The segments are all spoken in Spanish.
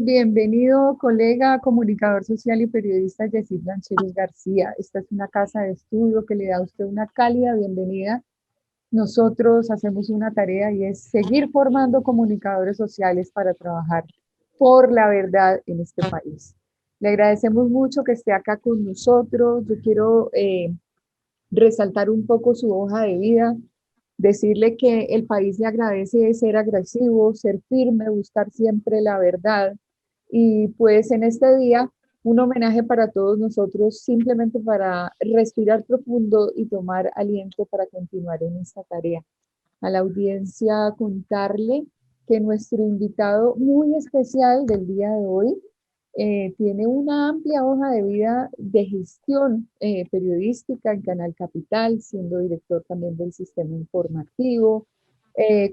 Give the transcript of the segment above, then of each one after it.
Bienvenido, colega, comunicador social y periodista Yesid Lancheros García. Esta es una casa de estudio que le da a usted una cálida bienvenida. Nosotros hacemos una tarea y es seguir formando comunicadores sociales para trabajar por la verdad en este país. Le agradecemos mucho que esté acá con nosotros. Yo quiero resaltar un poco su hoja de vida, decirle que el país le agradece ser agresivo, ser firme, buscar siempre la verdad. Y pues en este día, un homenaje para todos nosotros, simplemente para respirar profundo y tomar aliento para continuar en esta tarea. A la audiencia contarle que nuestro invitado muy especial del día de hoy tiene una amplia hoja de vida de gestión periodística en Canal Capital, siendo director también del sistema informativo,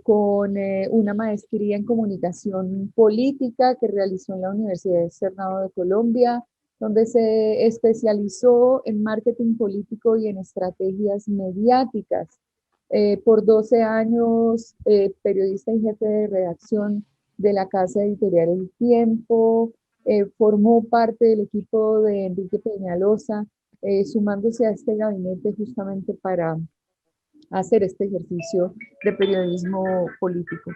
con una maestría en comunicación política que realizó en la Universidad Externado de Colombia, donde se especializó en marketing político y en estrategias mediáticas. Por 12 años, periodista y jefe de redacción de la casa editorial El Tiempo, formó parte del equipo de Enrique Peñalosa, sumándose a este gabinete justamente para hacer este ejercicio de periodismo político.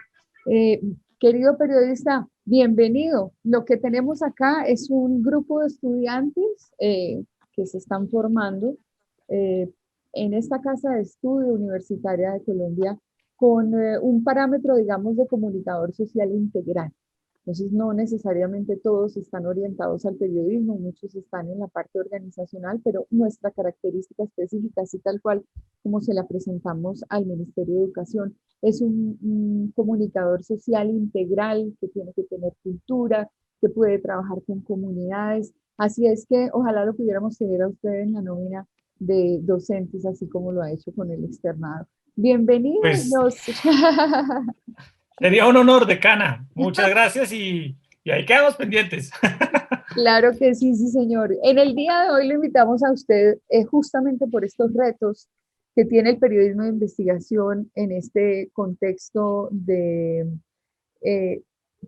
Eh, Querido periodista, bienvenido. Lo que tenemos acá es un grupo de estudiantes que se están formando eh, en esta casa de estudio universitaria de Colombia con un parámetro, digamos, de comunicador social integral. Entonces, no necesariamente todos están orientados al periodismo, muchos están en la parte organizacional, pero nuestra característica específica, así tal cual como se la presentamos al Ministerio de Educación, es un comunicador social integral que tiene que tener cultura, que puede trabajar con comunidades. Así es que ojalá lo pudiéramos tener a usted en la nómina de docentes, así como lo ha hecho con el externado. Bienvenidos. Pues sería un honor, decana. Muchas gracias y ahí quedamos pendientes. Claro que sí, sí, señor. En el día de hoy lo invitamos a usted justamente por estos retos que tiene el periodismo de investigación en este contexto de eh,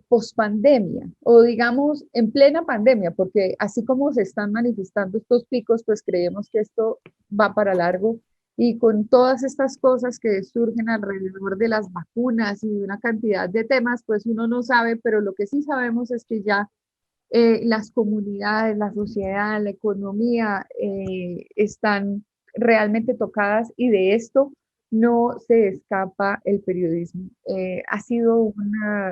pospandemia o digamos en plena pandemia, porque así como se están manifestando estos picos, pues creemos que esto va para largo y con todas estas cosas que surgen alrededor de las vacunas y de una cantidad de temas, pues uno no sabe, pero lo que sí sabemos es que ya las comunidades, la sociedad, la economía están realmente tocadas y de esto no se escapa el periodismo. Ha sido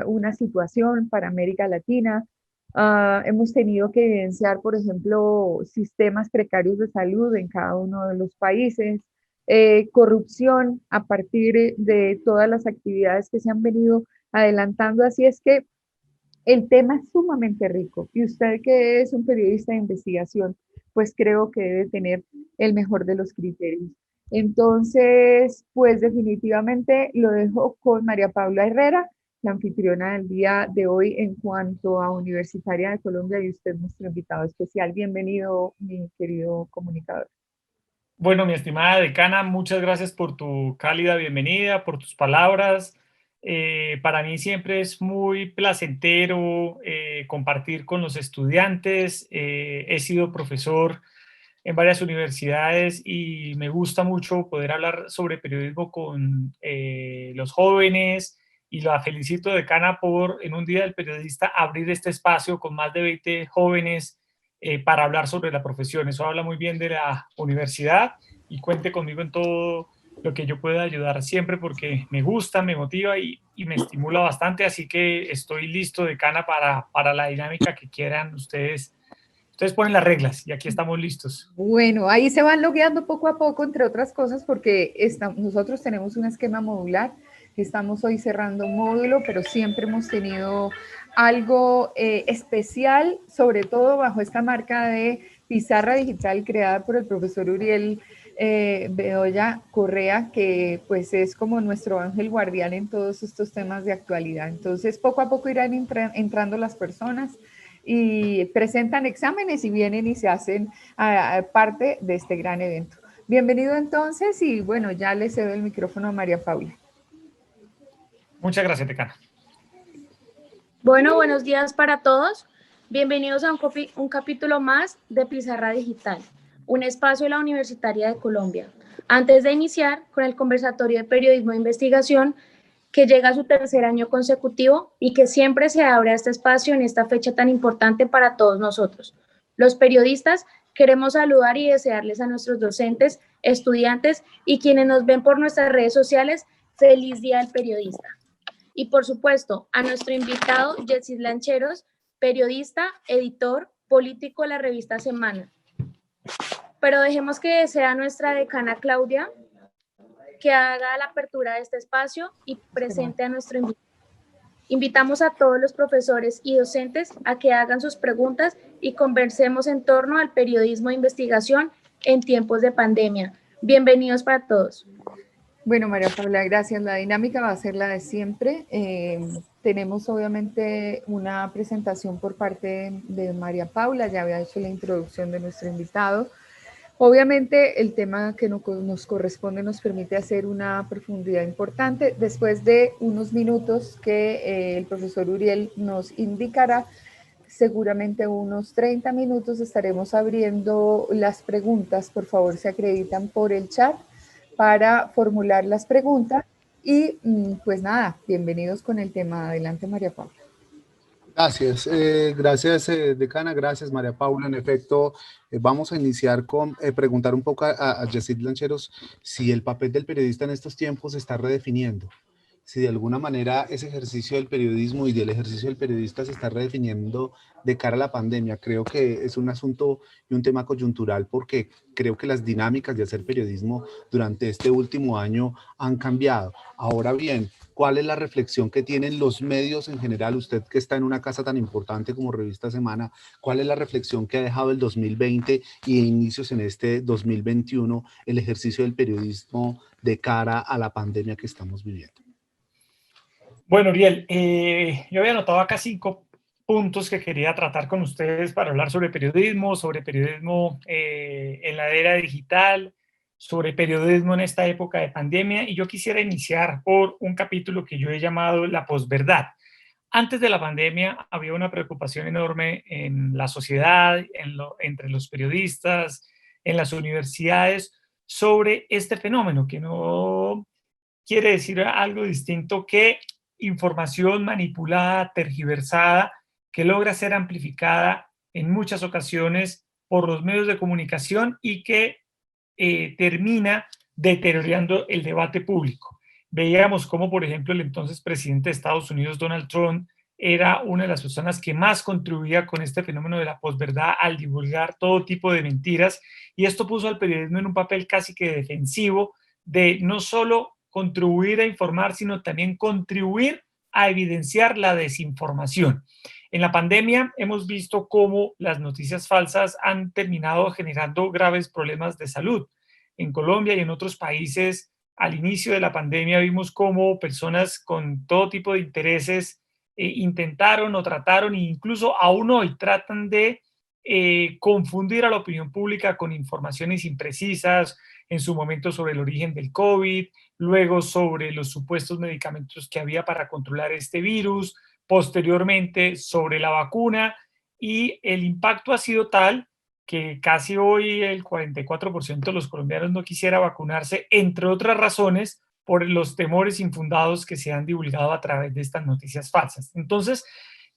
una situación para América Latina. Hemos tenido que evidenciar, por ejemplo, sistemas precarios de salud en cada uno de los países, corrupción a partir de todas las actividades que se han venido adelantando. Así es que el tema es sumamente rico y usted que es un periodista de investigación, pues creo que debe tener el mejor de los criterios. Entonces, pues definitivamente lo dejo con María Paula Herrera, la anfitriona del día de hoy en cuanto a Universitaria de Colombia y usted nuestro invitado especial. Bienvenido, mi querido comunicador. Bueno, mi estimada decana, muchas gracias por tu cálida bienvenida, por tus palabras. Para mí siempre es muy placentero compartir con los estudiantes. He sido profesor en varias universidades y me gusta mucho poder hablar sobre periodismo con los jóvenes y la felicito, decana, por en un Día del Periodista abrir este espacio con más de 20 jóvenes para hablar sobre la profesión. Eso habla muy bien de la universidad y cuente conmigo en todo lo que yo pueda ayudar siempre porque me gusta, me motiva y me estimula bastante, así que estoy listo, decana, para la dinámica que quieran ustedes. Ustedes ponen las reglas y aquí estamos listos. Bueno, ahí se van logueando poco a poco, entre otras cosas, porque nosotros tenemos un esquema modular. Estamos hoy cerrando un módulo, pero siempre hemos tenido algo especial, sobre todo bajo esta marca de pizarra digital creada por el profesor Uriel Bedoya Correa, que pues es como nuestro ángel guardián en todos estos temas de actualidad. Entonces, poco a poco irán entrando las personas y presentan exámenes y vienen y se hacen parte de este gran evento. Bienvenido entonces y bueno, ya le cedo el micrófono a María Paula. Muchas gracias, decana. Bueno, buenos días para todos. Bienvenidos a un capítulo más de Pizarra Digital, un espacio de la Universitaria de Colombia. Antes de iniciar con el conversatorio de periodismo de investigación, que llega a su tercer año consecutivo y que siempre se abre a este espacio en esta fecha tan importante para todos nosotros. Los periodistas queremos saludar y desearles a nuestros docentes, estudiantes y quienes nos ven por nuestras redes sociales, feliz Día del Periodista. Y por supuesto, a nuestro invitado, Yesid Lancheros, periodista, editor, político de la revista Semana. Pero dejemos que sea nuestra decana Claudia que haga la apertura de este espacio y presente a nuestro invitado. Invitamos a todos los profesores y docentes a que hagan sus preguntas y conversemos en torno al periodismo de investigación en tiempos de pandemia. Bienvenidos para todos. Bueno, María Paula, gracias. La dinámica va a ser la de siempre. Tenemos obviamente una presentación por parte de María Paula, ya había hecho la introducción de nuestro invitado. Obviamente el tema que nos corresponde nos permite hacer una profundidad importante. Después de unos minutos que el profesor Uriel nos indicará, seguramente unos 30 minutos estaremos abriendo las preguntas. Por favor, se acreditan por el chat para formular las preguntas. Y pues nada, bienvenidos con el tema. Adelante, María Paula. Gracias decana, gracias María Paula. En efecto, vamos a iniciar con preguntar un poco a Yesid Lancheros si el papel del periodista en estos tiempos se está redefiniendo, si de alguna manera ese ejercicio del periodismo y del ejercicio del periodista se está redefiniendo de cara a la pandemia. Creo que es un asunto y un tema coyuntural porque creo que las dinámicas de hacer periodismo durante este último año han cambiado. Ahora bien, ¿cuál es la reflexión que tienen los medios en general? Usted que está en una casa tan importante como Revista Semana, ¿cuál es la reflexión que ha dejado el 2020 y inicios en este 2021 el ejercicio del periodismo de cara a la pandemia que estamos viviendo? Bueno, Uriel, yo había anotado acá 5 puntos que quería tratar con ustedes para hablar sobre periodismo en la era digital, sobre periodismo en esta época de pandemia, y yo quisiera iniciar por un capítulo que yo he llamado la posverdad. Antes de la pandemia había una preocupación enorme en la sociedad, entre los periodistas, en las universidades, sobre este fenómeno, que no quiere decir algo distinto que información manipulada, tergiversada, que logra ser amplificada en muchas ocasiones por los medios de comunicación y que termina deteriorando el debate público. Veíamos cómo, por ejemplo, el entonces presidente de Estados Unidos, Donald Trump, era una de las personas que más contribuía con este fenómeno de la posverdad al divulgar todo tipo de mentiras, y esto puso al periodismo en un papel casi que defensivo de no solo contribuir a informar, sino también contribuir a evidenciar la desinformación. En la pandemia hemos visto cómo las noticias falsas han terminado generando graves problemas de salud. En Colombia y en otros países, al inicio de la pandemia vimos cómo personas con todo tipo de intereses intentaron o trataron, e incluso aún hoy tratan de confundir a la opinión pública con informaciones imprecisas, en su momento sobre el origen del COVID, luego sobre los supuestos medicamentos que había para controlar este virus, posteriormente sobre la vacuna, y el impacto ha sido tal que casi hoy el 44% de los colombianos no quisiera vacunarse, entre otras razones, por los temores infundados que se han divulgado a través de estas noticias falsas. Entonces,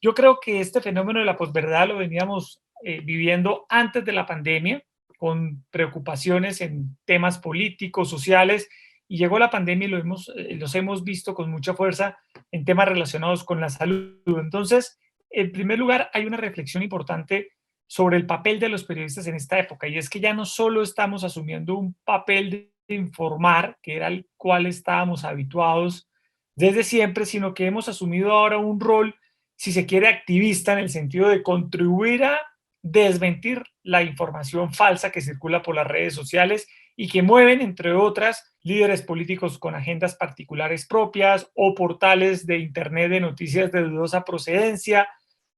yo creo que este fenómeno de la posverdad lo veníamos viviendo antes de la pandemia, con preocupaciones en temas políticos, sociales, y llegó la pandemia y los hemos visto con mucha fuerza en temas relacionados con la salud. Entonces, en primer lugar, hay una reflexión importante sobre el papel de los periodistas en esta época, y es que ya no solo estamos asumiendo un papel de informar, que era el cual estábamos habituados desde siempre, sino que hemos asumido ahora un rol, si se quiere, activista, en el sentido de contribuir a desmentir la información falsa que circula por las redes sociales y que mueven, entre otras, líderes políticos con agendas particulares propias o portales de internet de noticias de dudosa procedencia,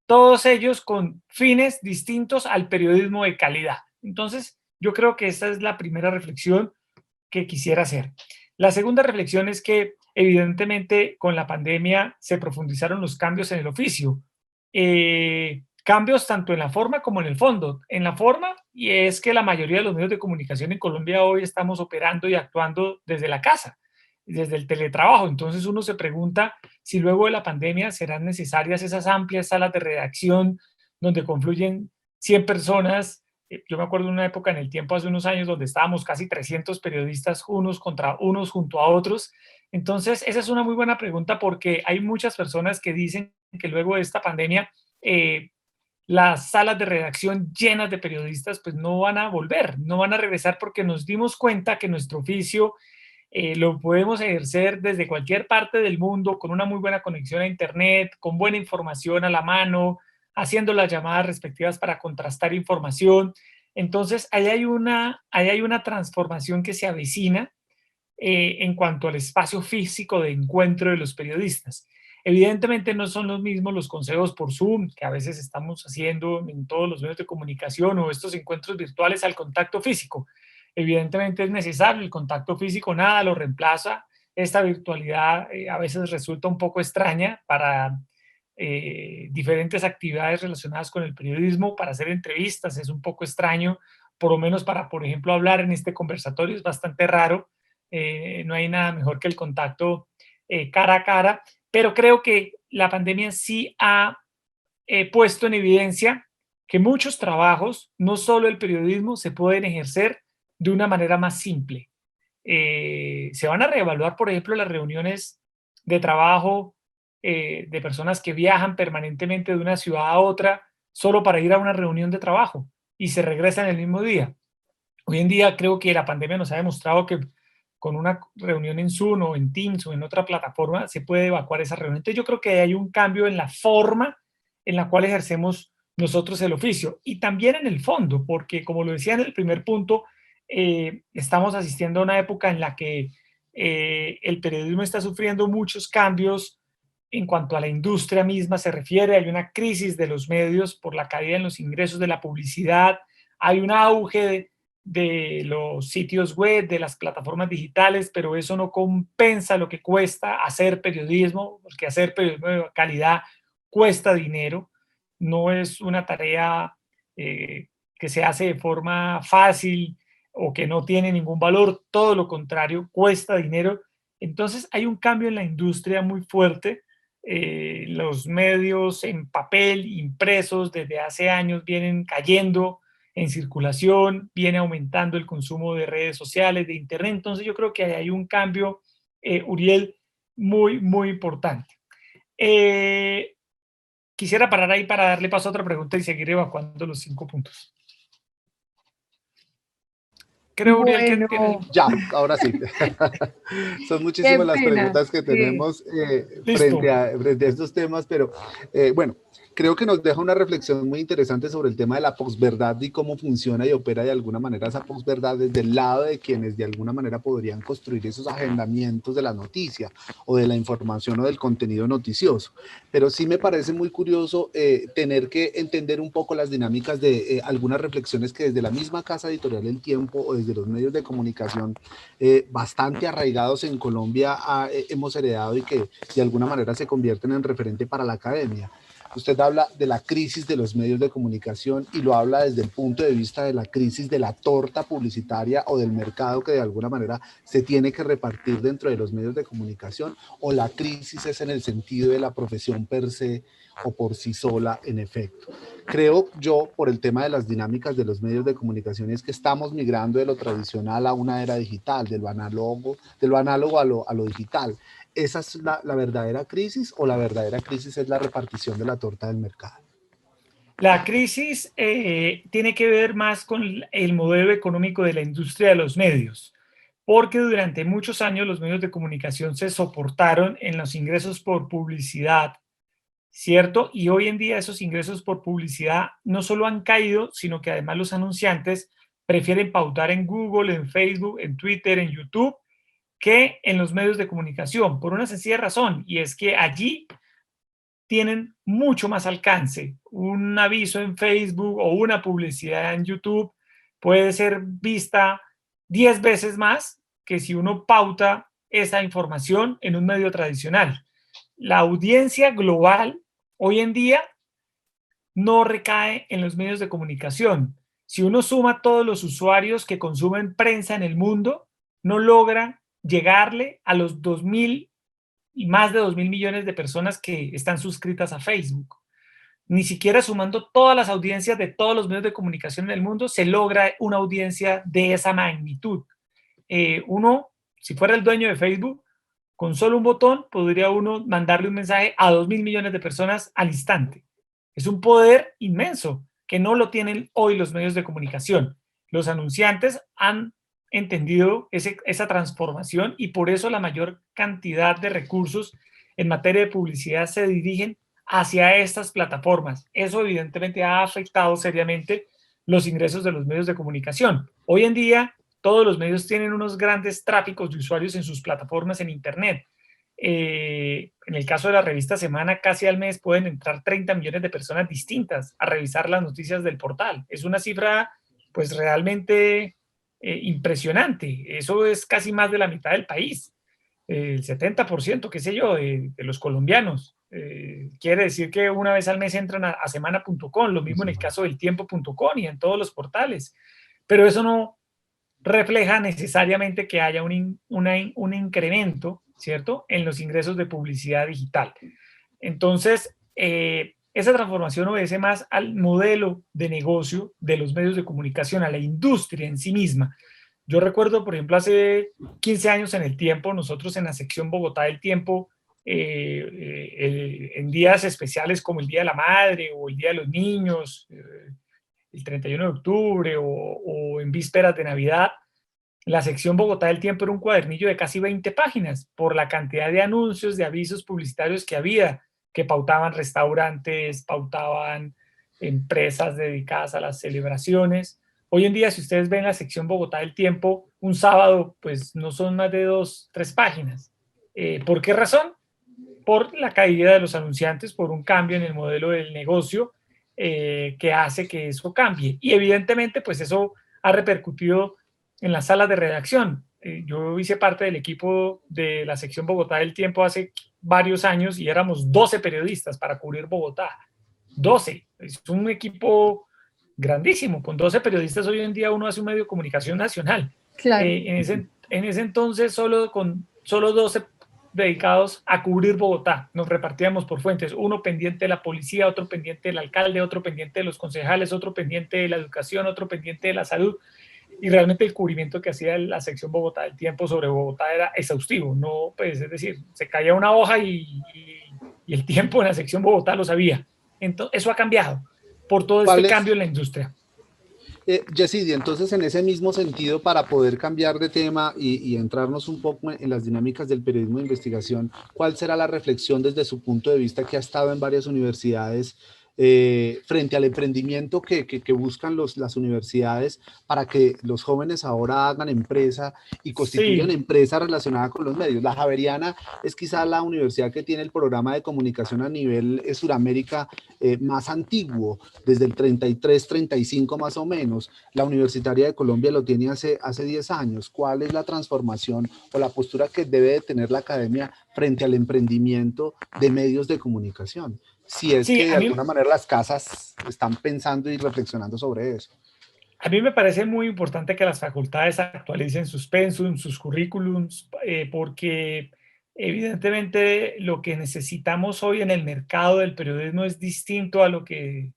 todos ellos con fines distintos al periodismo de calidad. Entonces, yo creo que esta es la primera reflexión que quisiera hacer. La segunda reflexión es que evidentemente con la pandemia se profundizaron los cambios en el oficio. Cambios tanto en la forma como en el fondo. En la forma, y es que la mayoría de los medios de comunicación en Colombia hoy estamos operando y actuando desde la casa, desde el teletrabajo. Entonces uno se pregunta si luego de la pandemia serán necesarias esas amplias salas de redacción donde confluyen 100 personas. Yo me acuerdo de una época en el tiempo, hace unos años, donde estábamos casi 300 periodistas unos contra unos junto a otros. Entonces, esa es una muy buena pregunta porque hay muchas personas que dicen que luego de esta pandemia, las salas de redacción llenas de periodistas pues no van a volver, no van a regresar, porque nos dimos cuenta que nuestro oficio lo podemos ejercer desde cualquier parte del mundo, con una muy buena conexión a internet, con buena información a la mano, haciendo las llamadas respectivas para contrastar información. Entonces, ahí hay una transformación que se avecina en cuanto al espacio físico de encuentro de los periodistas. Evidentemente no son los mismos los consejos por Zoom que a veces estamos haciendo en todos los medios de comunicación, o estos encuentros virtuales, al contacto físico. Evidentemente es necesario el contacto físico, nada lo reemplaza. Esta virtualidad a veces resulta un poco extraña para diferentes actividades relacionadas con el periodismo. Para hacer entrevistas es un poco extraño, por lo menos para, por ejemplo, hablar en este conversatorio es bastante raro. No hay nada mejor que el contacto cara a cara, pero creo que la pandemia sí ha puesto en evidencia que muchos trabajos, no solo el periodismo, se pueden ejercer de una manera más simple. Se van a reevaluar, por ejemplo, las reuniones de trabajo de personas que viajan permanentemente de una ciudad a otra solo para ir a una reunión de trabajo y se regresan el mismo día. Hoy en día creo que la pandemia nos ha demostrado que con una reunión en Zoom o en Teams o en otra plataforma se puede evacuar esa reunión. Entonces yo creo que hay un cambio en la forma en la cual ejercemos nosotros el oficio, y también en el fondo, porque como lo decía en el primer punto, estamos asistiendo a una época en la que el periodismo está sufriendo muchos cambios en cuanto a la industria misma se refiere. Hay una crisis de los medios por la caída en los ingresos de la publicidad, hay un auge de los sitios web, de las plataformas digitales, pero eso no compensa lo que cuesta hacer periodismo, porque hacer periodismo de calidad cuesta dinero, no es una tarea que se hace de forma fácil o que no tiene ningún valor, todo lo contrario, cuesta dinero. Entonces hay un cambio en la industria muy fuerte. Los medios en papel, impresos, desde hace años vienen cayendo en circulación, viene aumentando el consumo de redes sociales, de internet. Entonces yo creo que hay un cambio, Uriel, muy, muy importante. Quisiera parar ahí para darle paso a otra pregunta y seguir evacuando los 5 puntos. Creo, Uriel, Bueno, que... Ya, ahora sí. Son muchísimas las pena, preguntas que sí. tenemos Listo. frente a estos temas, pero bueno, creo que nos deja una reflexión muy interesante sobre el tema de la posverdad y cómo funciona y opera de alguna manera esa posverdad desde el lado de quienes de alguna manera podrían construir esos agendamientos de la noticia o de la información o del contenido noticioso. Pero sí me parece muy curioso tener que entender un poco las dinámicas de algunas reflexiones que desde la misma casa editorial El Tiempo o desde los medios de comunicación bastante arraigados en Colombia hemos heredado y que de alguna manera se convierten en referente para la academia. Usted habla de la crisis de los medios de comunicación y lo habla desde el punto de vista de la crisis de la torta publicitaria o del mercado que de alguna manera se tiene que repartir dentro de los medios de comunicación, o la crisis es en el sentido de la profesión per se o por sí sola en efecto. Creo yo, por el tema de las dinámicas de los medios de comunicación, es que estamos migrando de lo tradicional a una era digital, de lo análogo a lo digital. ¿Esa es la verdadera crisis, o la verdadera crisis es la repartición de la torta del mercado? La crisis tiene que ver más con el modelo económico de la industria de los medios, porque durante muchos años los medios de comunicación se soportaron en los ingresos por publicidad, ¿cierto? Y hoy en día esos ingresos por publicidad no solo han caído, sino que además los anunciantes prefieren pautar en Google, en Facebook, en Twitter, en YouTube, que en los medios de comunicación, por una sencilla razón, y es que allí tienen mucho más alcance. Un aviso en Facebook o una publicidad en YouTube puede ser vista 10 veces más que si uno pauta esa información en un medio tradicional. La audiencia global hoy en día no recae en los medios de comunicación. Si uno suma todos los usuarios que consumen prensa en el mundo, no logra llegarle a los 2.000 y más de 2.000 millones de personas que están suscritas a Facebook. Ni siquiera sumando todas las audiencias de todos los medios de comunicación en el mundo se logra una audiencia de esa magnitud. Uno, si fuera el dueño de Facebook, con solo un botón podría uno mandarle un mensaje a 2.000 millones de personas al instante. Es un poder inmenso que no lo tienen hoy los medios de comunicación. Los anunciantes han entendido esa transformación y por eso la mayor cantidad de recursos en materia de publicidad se dirigen hacia estas plataformas. Eso evidentemente ha afectado seriamente los ingresos de los medios de comunicación. Hoy en día todos los medios tienen unos grandes tráficos de usuarios en sus plataformas en Internet. En el caso de la revista Semana, casi al mes pueden entrar 30 millones de personas distintas a revisar las noticias del portal. Es una cifra pues realmente impresionante. Eso es casi más de la mitad del país. El 70%, qué sé yo, de los colombianos. Quiere decir que una vez al mes entran a semana.com, lo mismo en el caso del tiempo.com y en todos los portales. Pero eso no refleja necesariamente que haya un incremento, ¿cierto?, en los ingresos de publicidad digital. Entonces, esa transformación obedece más al modelo de negocio de los medios de comunicación, a la industria en sí misma. Yo recuerdo, por ejemplo, hace 15 años en El Tiempo, nosotros en la sección Bogotá del Tiempo, en días especiales como el Día de la Madre o el Día de los Niños, el 31 de octubre o en vísperas de Navidad, la sección Bogotá del Tiempo era un cuadernillo de casi 20 páginas por la cantidad de anuncios, de avisos publicitarios que había, que pautaban restaurantes, pautaban empresas dedicadas a las celebraciones. Hoy en día, si ustedes ven la sección Bogotá del Tiempo, un sábado, pues no son más de 2, 3 páginas. ¿Por qué razón? Por la caída de los anunciantes, por un cambio en el modelo del negocio que hace que eso cambie. Y evidentemente, pues eso ha repercutido en las salas de redacción. Yo hice parte del equipo de la sección Bogotá del Tiempo hace varios años y éramos 12 periodistas para cubrir Bogotá. 12. Es un equipo grandísimo. Con 12 periodistas hoy en día uno hace un medio de comunicación nacional. Claro. En ese entonces solo 12 dedicados a cubrir Bogotá. Nos repartíamos por fuentes, uno pendiente de la policía, otro pendiente del alcalde, otro pendiente de los concejales, otro pendiente de la educación, otro pendiente de la salud. Y realmente el cubrimiento que hacía la sección Bogotá del Tiempo sobre Bogotá era exhaustivo, no, pues, es decir, se caía una hoja y el Tiempo en la sección Bogotá lo sabía. Entonces, eso ha cambiado por todo este cambio en la industria. Yesidi, entonces en ese mismo sentido, para poder cambiar de tema y entrarnos un poco en las dinámicas del periodismo de investigación, ¿cuál será la reflexión desde su punto de vista que ha estado en varias universidades frente al emprendimiento que buscan las universidades para que los jóvenes ahora hagan empresa y constituyan empresa relacionada con los medios? La Javeriana es quizá la universidad que tiene el programa de comunicación a nivel Suramérica más antiguo, desde el 33, 35 más o menos. La Universitaria de Colombia lo tiene hace 10 años. ¿Cuál es la transformación o la postura que debe de tener la academia frente al emprendimiento de medios de comunicación? Si es que de alguna manera las casas están pensando y reflexionando sobre eso. A mí me parece muy importante que las facultades actualicen sus pensum, sus currículums, porque evidentemente lo que necesitamos hoy en el mercado del periodismo es distinto a lo que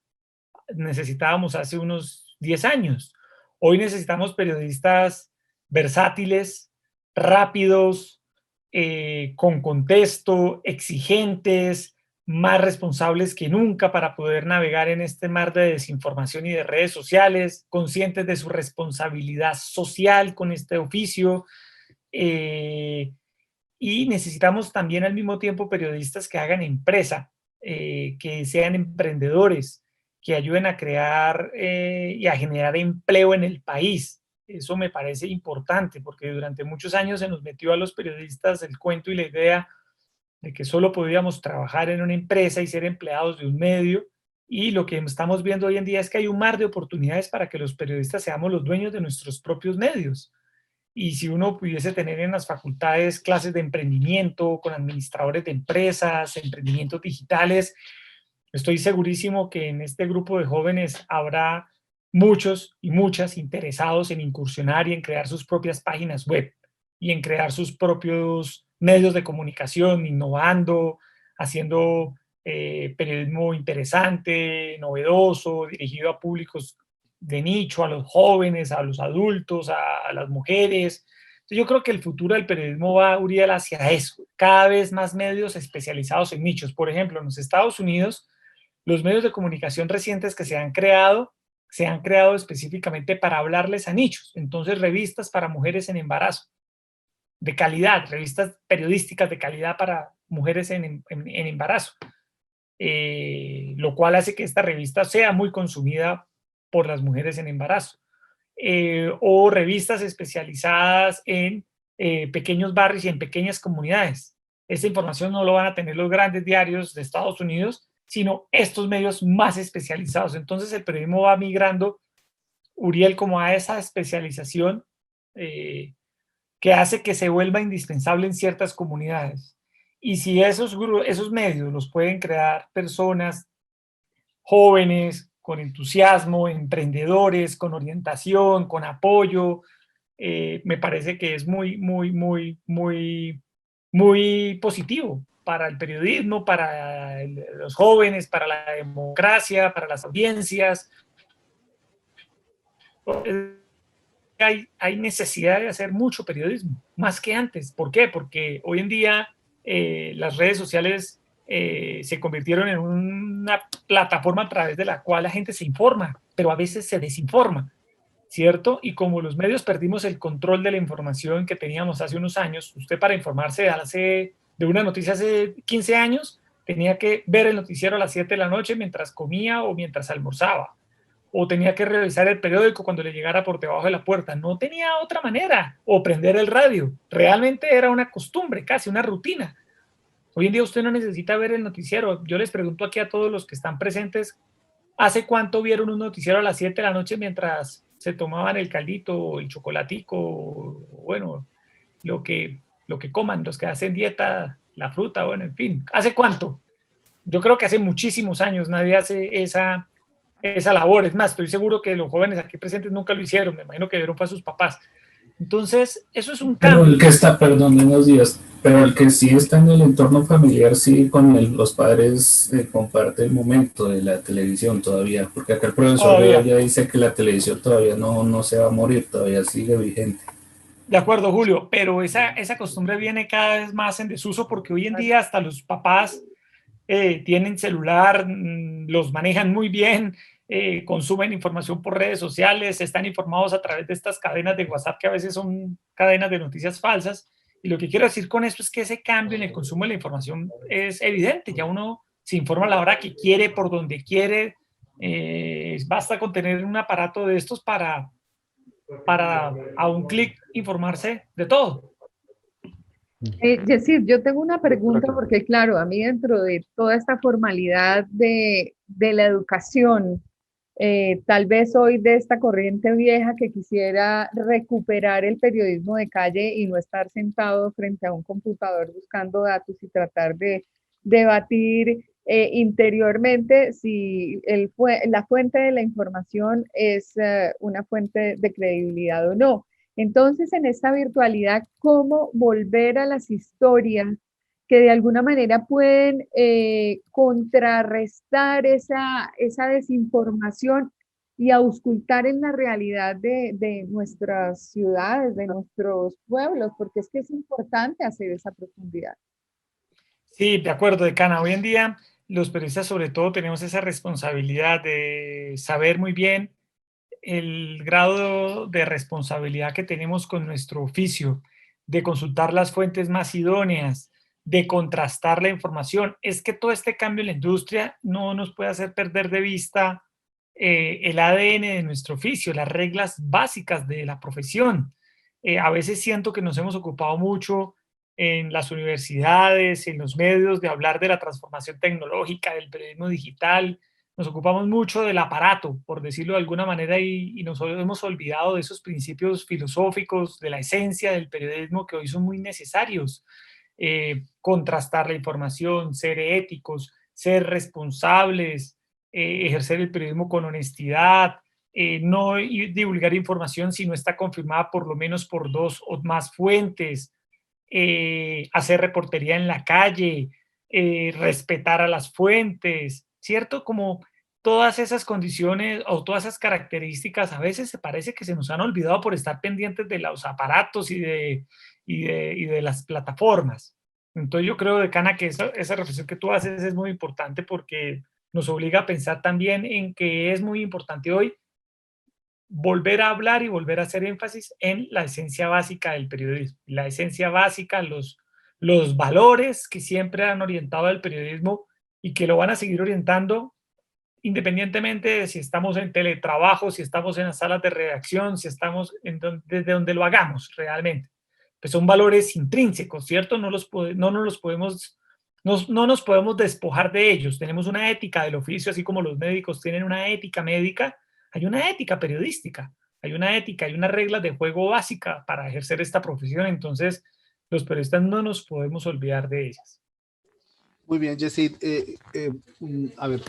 necesitábamos hace unos 10 años. Hoy necesitamos periodistas versátiles, rápidos, con contexto, exigentes, más responsables que nunca para poder navegar en este mar de desinformación y de redes sociales, conscientes de su responsabilidad social con este oficio. Y necesitamos también al mismo tiempo periodistas que hagan empresa, que sean emprendedores, que ayuden a crear y a generar empleo en el país. Eso me parece importante porque durante muchos años se nos metió a los periodistas el cuento y la idea de que solo podíamos trabajar en una empresa y ser empleados de un medio, y lo que estamos viendo hoy en día es que hay un mar de oportunidades para que los periodistas seamos los dueños de nuestros propios medios. y si uno pudiese tener en las facultades clases de emprendimiento con administradores de empresas, emprendimientos digitales, estoy segurísimo que en este grupo de jóvenes habrá muchos y muchas interesados en incursionar y en crear sus propias páginas web y en crear sus propios medios de comunicación, innovando, haciendo periodismo interesante, novedoso, dirigido a públicos de nicho, a los jóvenes, a los adultos, a las mujeres. Entonces yo creo que el futuro del periodismo va, Uriel, hacia eso, cada vez más medios especializados en nichos. Por ejemplo, en los Estados Unidos, los medios de comunicación recientes que se han creado específicamente para hablarles a nichos. Entonces, revistas para mujeres en embarazo, de calidad, revistas periodísticas de calidad para mujeres en embarazo, lo cual hace que esta revista sea muy consumida por las mujeres en embarazo. O revistas especializadas en pequeños barrios y en pequeñas comunidades. Esta información no lo van a tener los grandes diarios de Estados Unidos, sino estos medios más especializados. Entonces el periodismo va migrando, Uriel, como a esa especialización que hace que se vuelva indispensable en ciertas comunidades. Y si esos medios los pueden crear personas jóvenes, con entusiasmo, emprendedores, con orientación, con apoyo, me parece que es muy, muy, muy, muy, muy positivo para el periodismo, para los jóvenes, para la democracia, para las audiencias. Hay necesidad de hacer mucho periodismo, más que antes. ¿Por qué? Porque hoy en día las redes sociales se convirtieron en una plataforma a través de la cual la gente se informa, pero a veces se desinforma, ¿cierto? Y como los medios perdimos el control de la información que teníamos hace unos años, usted para informarse de una noticia hace 15 años tenía que ver el noticiero a las 7 de la noche mientras comía o mientras almorzaba, o tenía que revisar el periódico cuando le llegara por debajo de la puerta. No tenía otra manera, o prender el radio. Realmente era una costumbre, casi una rutina. Hoy en día usted no necesita ver el noticiero. Yo les pregunto aquí a todos los que están presentes, ¿hace cuánto vieron un noticiero a las 7 de la noche mientras se tomaban el caldito, el chocolatico, bueno, lo que coman, los que hacen dieta, la fruta, bueno, en fin? ¿Hace cuánto? Yo creo que hace muchísimos años nadie hace esa labor. Es más, estoy seguro que los jóvenes aquí presentes nunca lo hicieron. Me imagino que vieron fue a sus papás. Entonces, eso es un cambio. Pero el que está, perdón, buenos días, pero el que sí está en el entorno familiar, sí, con los padres comparte el momento de la televisión todavía, porque acá el profesor ya dice que la televisión todavía no se va a morir, todavía sigue vigente. De acuerdo, Julio, pero esa costumbre viene cada vez más en desuso porque hoy en día hasta los papás tienen celular, los manejan muy bien, consumen información por redes sociales, están informados a través de estas cadenas de WhatsApp que a veces son cadenas de noticias falsas. Y lo que quiero decir con esto es que ese cambio en el consumo de la información es evidente. Ya uno se informa a la hora que quiere, por donde quiere. Basta con tener un aparato de estos para a un clic informarse de todo. Yesid, yo tengo una pregunta porque claro, a mí dentro de toda esta formalidad de la educación, tal vez soy de esta corriente vieja que quisiera recuperar el periodismo de calle y no estar sentado frente a un computador buscando datos y tratar de debatir interiormente si la fuente de la información es una fuente de credibilidad o no. Entonces, en esta virtualidad, ¿cómo volver a las historias que de alguna manera pueden contrarrestar esa desinformación y auscultar en la realidad de nuestras ciudades, de nuestros pueblos? Porque es que es importante hacer esa profundidad. Sí, de acuerdo, decana. Hoy en día los periodistas sobre todo tenemos esa responsabilidad de saber muy bien el grado de responsabilidad que tenemos con nuestro oficio, de consultar las fuentes más idóneas, de contrastar la información. Es que todo este cambio en la industria no nos puede hacer perder de vista el ADN de nuestro oficio, las reglas básicas de la profesión. A veces siento que nos hemos ocupado mucho en las universidades, en los medios, de hablar de la transformación tecnológica, del periodismo digital, nos ocupamos mucho del aparato, por decirlo de alguna manera, y nos hemos olvidado de esos principios filosóficos, de la esencia del periodismo que hoy son muy necesarios. Contrastar la información, ser éticos, ser responsables, ejercer el periodismo con honestidad, no divulgar información si no está confirmada por lo menos por 2 o más fuentes, hacer reportería en la calle, respetar a las fuentes, ¿cierto? Como todas esas condiciones o todas esas características a veces se parece que se nos han olvidado por estar pendientes de los aparatos y de las plataformas. Entonces yo creo, decana, que esa reflexión que tú haces es muy importante porque nos obliga a pensar también en que es muy importante hoy volver a hablar y volver a hacer énfasis en la esencia básica del periodismo. La esencia básica, los valores que siempre han orientado al periodismo y que lo van a seguir orientando independientemente de si estamos en teletrabajo, si estamos en las salas de redacción, si estamos desde donde lo hagamos realmente. Pues son valores intrínsecos, ¿cierto? No nos podemos despojar de ellos. Tenemos una ética del oficio, así como los médicos tienen una ética médica, hay una ética periodística, hay una ética, hay unas reglas de juego básica para ejercer esta profesión, entonces los periodistas no nos podemos olvidar de ellas. Muy bien, Yesid. A ver,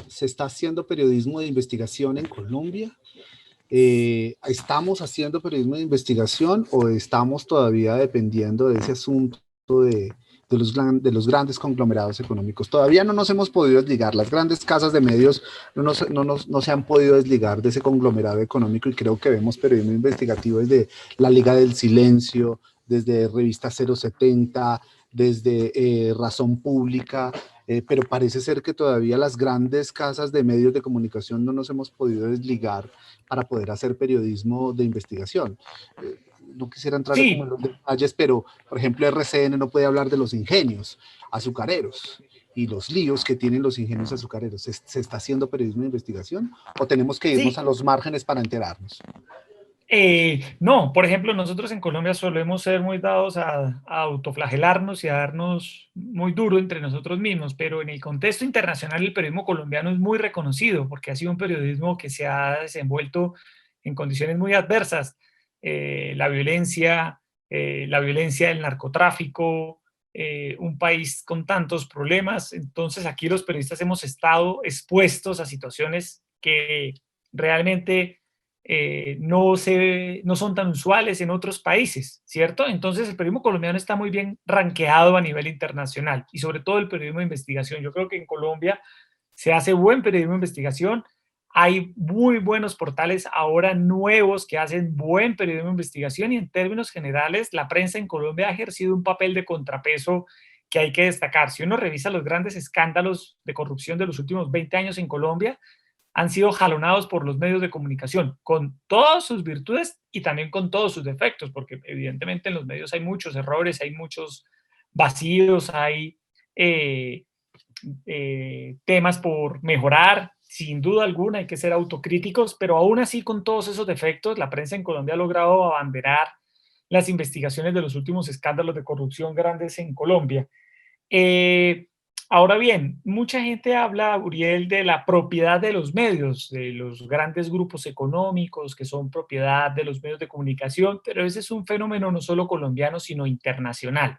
se está haciendo periodismo de investigación en Colombia. ¿Estamos haciendo periodismo de investigación o estamos todavía dependiendo de ese asunto de los grandes conglomerados económicos? Todavía no nos hemos podido desligar. Las grandes casas de medios no se han podido desligar de ese conglomerado económico, y creo que vemos periodismo investigativo desde La Liga del Silencio, desde Revista 070, desde Razón Pública, pero parece ser que todavía las grandes casas de medios de comunicación no nos hemos podido desligar para poder hacer periodismo de investigación. No quisiera entrar como en los detalles, pero por ejemplo RCN no puede hablar de los ingenios azucareros y los líos que tienen los ingenios azucareros. ¿Se está haciendo periodismo de investigación o tenemos que irnos a los márgenes para enterarnos? No, por ejemplo, nosotros en Colombia solemos ser muy dados a autoflagelarnos y a darnos muy duro entre nosotros mismos, pero en el contexto internacional el periodismo colombiano es muy reconocido porque ha sido un periodismo que se ha desenvuelto en condiciones muy adversas. La violencia, el narcotráfico, un país con tantos problemas. Entonces aquí los periodistas hemos estado expuestos a situaciones que realmente no son tan usuales en otros países, ¿cierto? Entonces el periodismo colombiano está muy bien rankeado a nivel internacional y sobre todo el periodismo de investigación. Yo creo que en Colombia se hace buen periodismo de investigación, hay muy buenos portales ahora nuevos que hacen buen periodismo de investigación y en términos generales la prensa en Colombia ha ejercido un papel de contrapeso que hay que destacar. Si uno revisa los grandes escándalos de corrupción de los últimos 20 años en Colombia, han sido jalonados por los medios de comunicación, con todas sus virtudes y también con todos sus defectos, porque evidentemente en los medios hay muchos errores, hay muchos vacíos, hay temas por mejorar, sin duda alguna hay que ser autocríticos, pero aún así con todos esos defectos, la prensa en Colombia ha logrado abanderar las investigaciones de los últimos escándalos de corrupción grandes en Colombia. Ahora bien, mucha gente habla, Uriel, de la propiedad de los medios, de los grandes grupos económicos que son propiedad de los medios de comunicación, pero ese es un fenómeno no solo colombiano, sino internacional.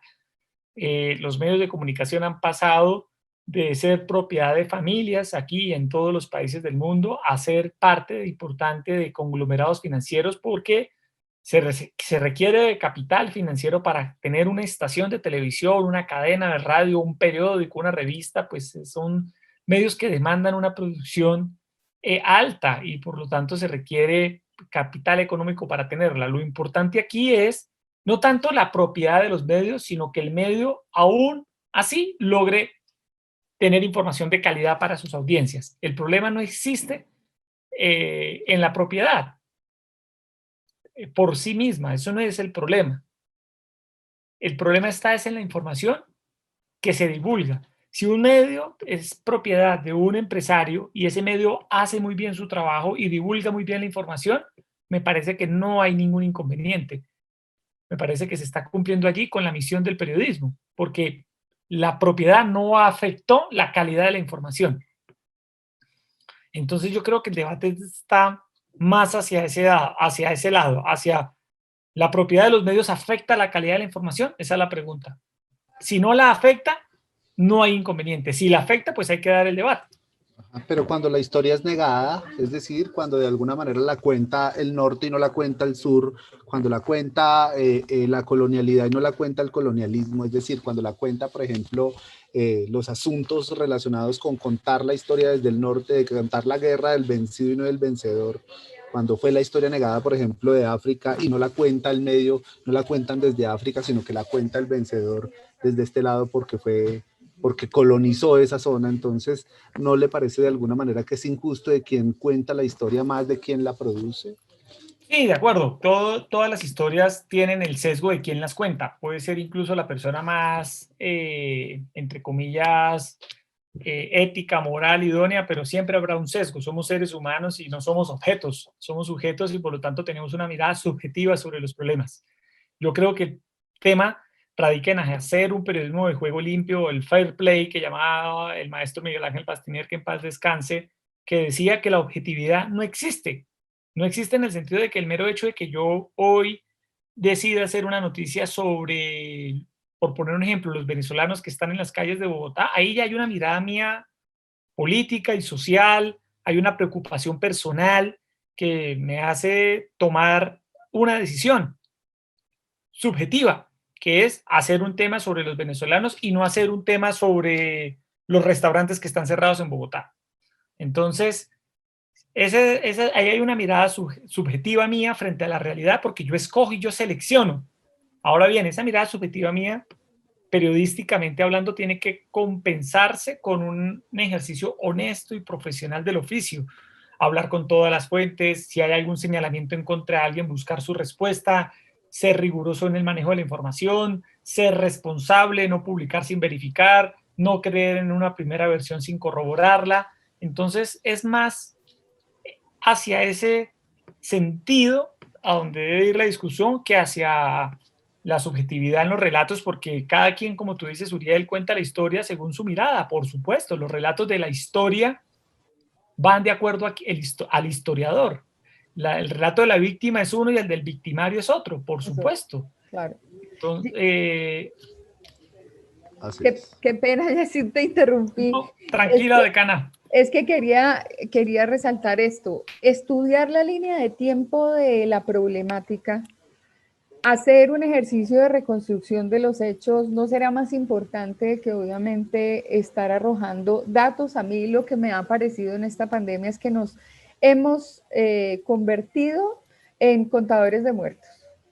Los medios de comunicación han pasado de ser propiedad de familias aquí en todos los países del mundo a ser parte importante de conglomerados financieros porque se requiere de capital financiero para tener una estación de televisión, una cadena de radio, un periódico, una revista, pues son medios que demandan una producción alta y por lo tanto se requiere capital económico para tenerla. Lo importante aquí es no tanto la propiedad de los medios, sino que el medio aún así logre tener información de calidad para sus audiencias. El problema no existe en la propiedad por sí misma, eso no es el problema. El problema es en la información que se divulga. Si un medio es propiedad de un empresario y ese medio hace muy bien su trabajo y divulga muy bien la información, me parece que no hay ningún inconveniente. Me parece que se está cumpliendo allí con la misión del periodismo, porque la propiedad no afectó la calidad de la información. Entonces yo creo que el debate está más hacia ese lado, hacia la propiedad de los medios afecta la calidad de la información, esa es la pregunta. Si no la afecta, no hay inconveniente. Si la afecta, pues hay que dar el debate. Pero cuando la historia es negada, es decir, cuando de alguna manera la cuenta el norte y no la cuenta el sur, cuando la cuenta la colonialidad y no la cuenta el colonialismo, es decir, cuando la cuenta, por ejemplo, los asuntos relacionados con contar la historia desde el norte, de contar la guerra del vencido y no del vencedor, cuando fue la historia negada, por ejemplo, de África y no la cuenta el medio, no la cuentan desde África, sino que la cuenta el vencedor desde este lado porque colonizó esa zona. Entonces, ¿no le parece de alguna manera que es injusto de quien cuenta la historia más de quien la produce? Sí, de acuerdo. Todas las historias tienen el sesgo de quien las cuenta. Puede ser incluso la persona más, entre comillas, ética, moral, idónea, pero siempre habrá un sesgo. Somos seres humanos y no somos objetos. Somos sujetos y por lo tanto tenemos una mirada subjetiva sobre los problemas. Yo creo que el tema radica en hacer un periodismo de juego limpio, el fair play que llamaba el maestro Miguel Ángel Pastiner, que en paz descanse, que decía que la objetividad no existe. No existe en el sentido de que el mero hecho de que yo hoy decida hacer una noticia sobre, por poner un ejemplo, los venezolanos que están en las calles de Bogotá, ahí ya hay una mirada mía política y social, hay una preocupación personal que me hace tomar una decisión subjetiva, que es hacer un tema sobre los venezolanos y no hacer un tema sobre los restaurantes que están cerrados en Bogotá. Entonces, ahí hay una mirada subjetiva mía frente a la realidad porque yo escojo y yo selecciono. Ahora bien, esa mirada subjetiva mía, periodísticamente hablando, tiene que compensarse con un ejercicio honesto y profesional del oficio. Hablar con todas las fuentes, si hay algún señalamiento en contra de alguien, buscar su respuesta, ser riguroso en el manejo de la información, ser responsable, no publicar sin verificar, no creer en una primera versión sin corroborarla. Entonces es más hacia ese sentido a donde debe ir la discusión que hacia la subjetividad en los relatos, porque cada quien, como tú dices, Uriel, cuenta la historia según su mirada, por supuesto. Los relatos de la historia van de acuerdo al historiador. El relato de la víctima es uno y el del victimario es otro, por supuesto. Claro. Entonces, qué pena, Yacir, te interrumpí. No, tranquila, decana. Es que quería resaltar esto. Estudiar la línea de tiempo de la problemática, hacer un ejercicio de reconstrucción de los hechos, no será más importante que obviamente estar arrojando datos. A mí lo que me ha parecido en esta pandemia es que nos hemos convertido en contadores de muertos,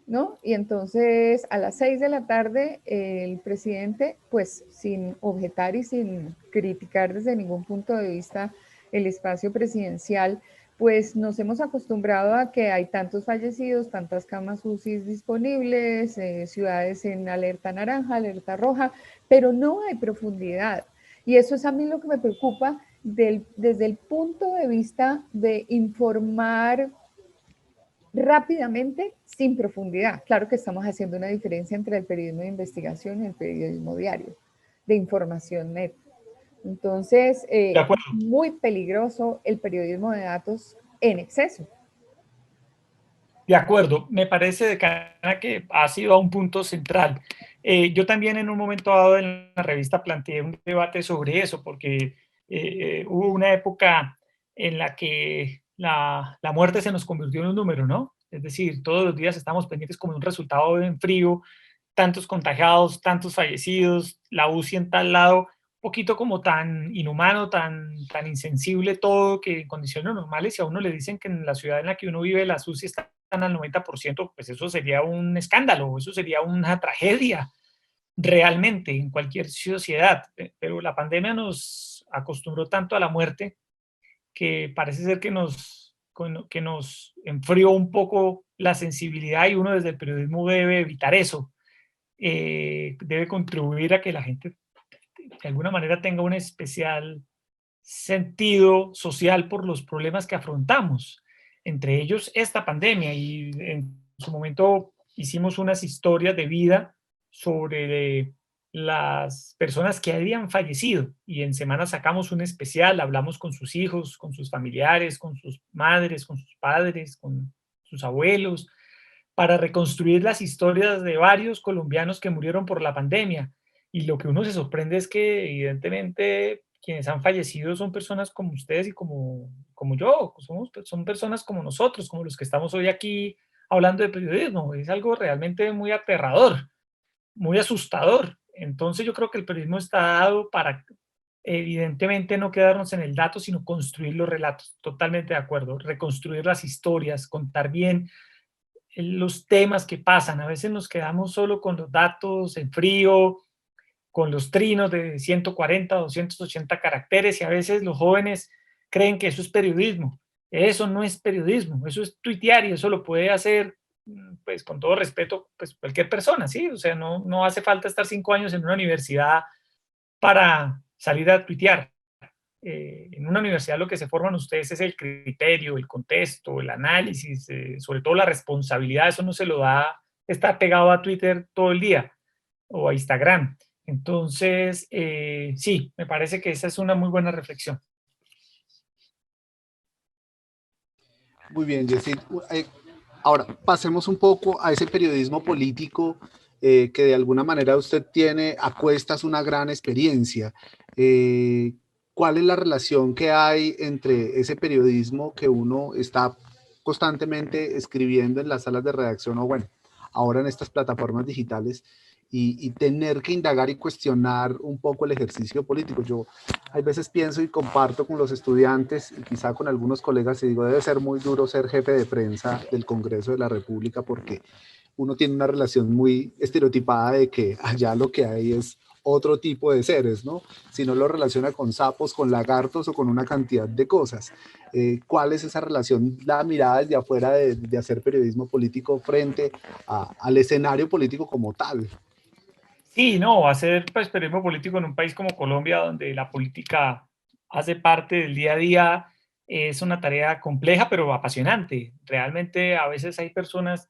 ¿no? Y entonces a las 6 de la tarde el presidente, pues sin objetar y sin criticar desde ningún punto de vista el espacio presidencial, pues nos hemos acostumbrado a que hay tantos fallecidos, tantas camas UCI disponibles, ciudades en alerta naranja, alerta roja, pero no hay profundidad. Y eso es a mí lo que me preocupa desde el punto de vista de informar rápidamente sin profundidad. Claro que estamos haciendo una diferencia entre el periodismo de investigación y el periodismo diario, de información neta. Entonces, muy peligroso el periodismo de datos en exceso. De acuerdo, me parece, decana, que ha sido un punto central. Yo también en un momento dado en la revista planteé un debate sobre eso, porque hubo una época en la que la muerte se nos convirtió en un número, ¿no? Es decir, todos los días estamos pendientes como un resultado en frío, tantos contagiados, tantos fallecidos, la UCI en tal lado, poquito como tan inhumano, tan insensible todo, que en condiciones normales, si a uno le dicen que en la ciudad en la que uno vive las UCI están al 90%, pues eso sería un escándalo, eso sería una tragedia realmente en cualquier sociedad. Pero la pandemia nos acostumbró tanto a la muerte que parece ser que nos enfrió un poco la sensibilidad y uno desde el periodismo debe evitar eso. Debe contribuir a que la gente de alguna manera tenga un especial sentido social por los problemas que afrontamos, entre ellos esta pandemia, y en su momento hicimos unas historias de vida sobre las personas que habían fallecido, y en semana sacamos un especial, hablamos con sus hijos, con sus familiares, con sus madres, con sus padres, con sus abuelos, para reconstruir las historias de varios colombianos que murieron por la pandemia. Y lo que uno se sorprende es que evidentemente quienes han fallecido son personas como ustedes y como yo, son personas como nosotros, como los que estamos hoy aquí hablando de periodismo. Es algo realmente muy aterrador, muy asustador. Entonces yo creo que el periodismo está dado para evidentemente no quedarnos en el dato, sino construir los relatos. Totalmente de acuerdo. Reconstruir las historias, contar bien los temas que pasan. A veces nos quedamos solo con los datos en frío, con los trinos de 140, 280 caracteres, y a veces los jóvenes creen que eso es periodismo. Eso no es periodismo, eso es tuitear, y eso lo puede hacer, pues con todo respeto, pues cualquier persona, ¿sí? O sea, no hace falta estar 5 años en una universidad para salir a tuitear. En una universidad lo que se forman ustedes es el criterio, el contexto, el análisis, sobre todo la responsabilidad. Eso no se lo da estar pegado a Twitter todo el día o a Instagram. Entonces, sí, me parece que esa es una muy buena reflexión. Muy bien, Yesid. Ahora, pasemos un poco a ese periodismo político que de alguna manera usted tiene a cuestas una gran experiencia. ¿Cuál es la relación que hay entre ese periodismo que uno está constantemente escribiendo en las salas de redacción o bueno, ahora en estas plataformas digitales y tener que indagar y cuestionar un poco el ejercicio político? Yo hay veces pienso y comparto con los estudiantes y quizá con algunos colegas y digo, debe ser muy duro ser jefe de prensa del Congreso de la República porque uno tiene una relación muy estereotipada de que allá lo que hay es otro tipo de seres, ¿no? Si no lo relaciona con sapos, con lagartos o con una cantidad de cosas. ¿Cuál es esa relación, la mirada desde afuera de hacer periodismo político frente al escenario político como tal? Sí, no, hacer pues, periodismo político en un país como Colombia, donde la política hace parte del día a día, es una tarea compleja, pero apasionante. Realmente a veces hay personas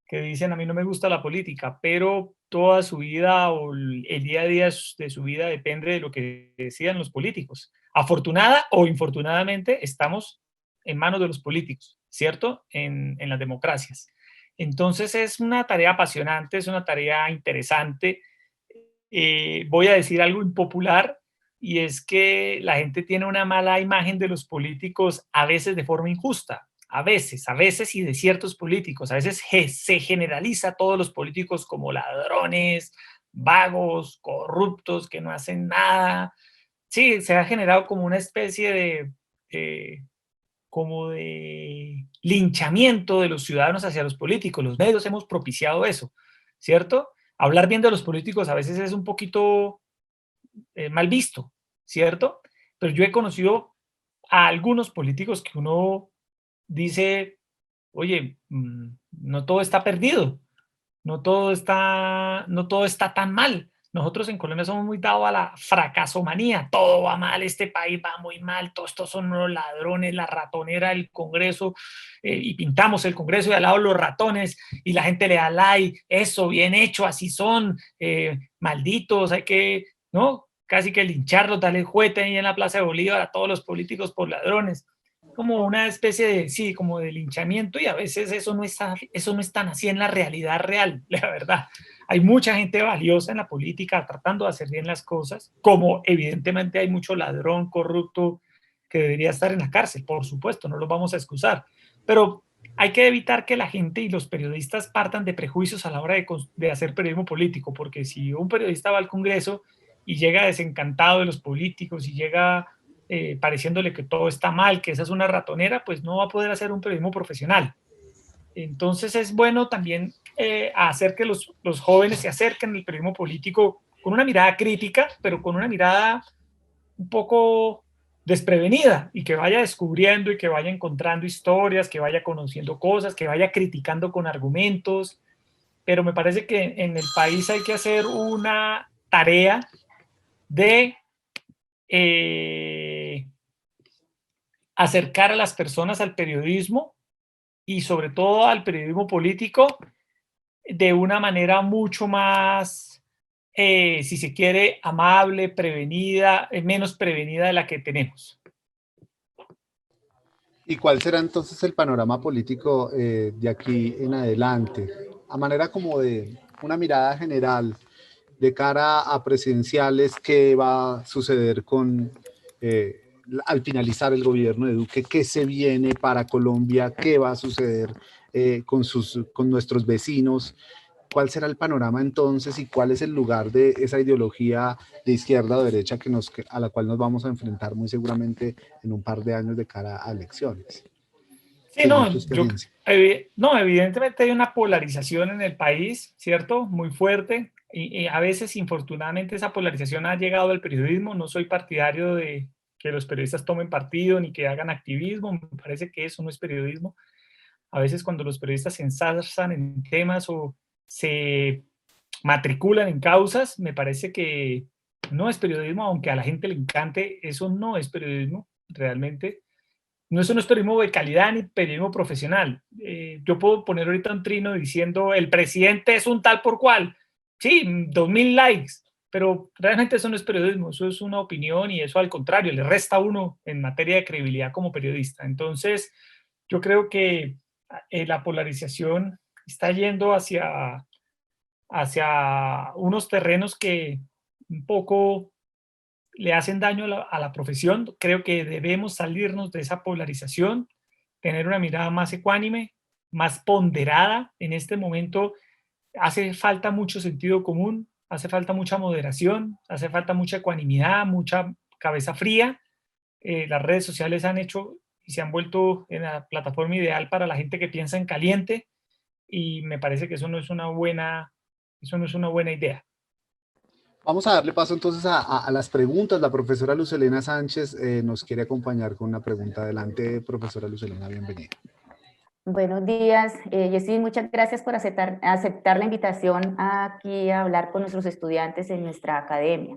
que dicen, a mí no me gusta la política, pero toda su vida o el día a día de su vida depende de lo que decidan los políticos. Afortunada o infortunadamente, estamos en manos de los políticos, ¿cierto? En las democracias. Entonces es una tarea apasionante, es una tarea interesante. Voy a decir algo impopular, y es que la gente tiene una mala imagen de los políticos a veces de forma injusta, a veces y de ciertos políticos. A veces se generaliza a todos los políticos como ladrones, vagos, corruptos, que no hacen nada. Sí, se ha generado como una especie como de linchamiento de los ciudadanos hacia los políticos. Los medios hemos propiciado eso, ¿cierto? Hablar bien de los políticos a veces es un poquito mal visto, ¿cierto? Pero yo he conocido a algunos políticos que uno dice, oye, no todo está perdido, no todo está tan mal. Nosotros en Colombia somos muy dados a la fracasomanía. Todo va mal, este país va muy mal, todos estos son los ladrones, la ratonera del Congreso, y pintamos el Congreso y al lado los ratones, y la gente le da like, eso, bien hecho, así son, malditos, hay que, ¿no? Casi que lincharlos, darle juguete ahí en la Plaza de Bolívar a todos los políticos por ladrones. Como una especie de, sí, como de linchamiento, y a veces eso no es tan así en la realidad real, la verdad. Hay mucha gente valiosa en la política tratando de hacer bien las cosas, como evidentemente hay mucho ladrón corrupto que debería estar en la cárcel, por supuesto, no lo vamos a excusar, pero hay que evitar que la gente y los periodistas partan de prejuicios a la hora de hacer periodismo político, porque si un periodista va al Congreso y llega desencantado de los políticos y llega pareciéndole que todo está mal, que esa es una ratonera, pues no va a poder hacer un periodismo profesional. Entonces es bueno también hacer que los jóvenes se acerquen al periodismo político con una mirada crítica, pero con una mirada un poco desprevenida, y que vaya descubriendo y que vaya encontrando historias, que vaya conociendo cosas, que vaya criticando con argumentos. Pero me parece que en el país hay que hacer una tarea de acercar a las personas al periodismo, y sobre todo al periodismo político, de una manera mucho más si se quiere, amable, prevenida, menos prevenida de la que tenemos. ¿Y cuál será entonces el panorama político de aquí en adelante? A manera como de una mirada general de cara a presidenciales, ¿qué va a suceder con al finalizar el gobierno de Duque? ¿Qué se viene para Colombia? ¿Qué va a suceder con nuestros vecinos? ¿Cuál será el panorama entonces y cuál es el lugar de esa ideología de izquierda o derecha a la cual nos vamos a enfrentar muy seguramente en un par de años de cara a elecciones? Sí, no, evidentemente hay una polarización en el país, ¿cierto? Muy fuerte, y a veces, infortunadamente, esa polarización ha llegado al periodismo. No soy partidario de que los periodistas tomen partido ni que hagan activismo, me parece que eso no es periodismo. A veces cuando los periodistas se ensarzan en temas o se matriculan en causas, me parece que no es periodismo, aunque a la gente le encante, eso no es periodismo realmente. No, eso no es periodismo de calidad ni periodismo profesional. Yo puedo poner ahorita un trino diciendo el presidente es un tal por cual. Sí, 2000 likes, pero realmente eso no es periodismo, eso es una opinión y eso al contrario, le resta a uno en materia de credibilidad como periodista. Entonces, yo creo que la polarización está yendo hacia unos terrenos que un poco le hacen daño a la profesión. Creo que debemos salirnos de esa polarización, tener una mirada más ecuánime, más ponderada. En este momento hace falta mucho sentido común, hace falta mucha moderación, hace falta mucha ecuanimidad, mucha cabeza fría. Las redes sociales han hecho y se han vuelto en la plataforma ideal para la gente que piensa en caliente, y me parece que eso no es una buena idea. Vamos a darle paso entonces a las preguntas. La profesora Lucelena Sánchez nos quiere acompañar con una pregunta. Adelante, profesora Lucelena, bienvenida. Buenos días, Jessy, muchas gracias por aceptar la invitación aquí a hablar con nuestros estudiantes en nuestra academia.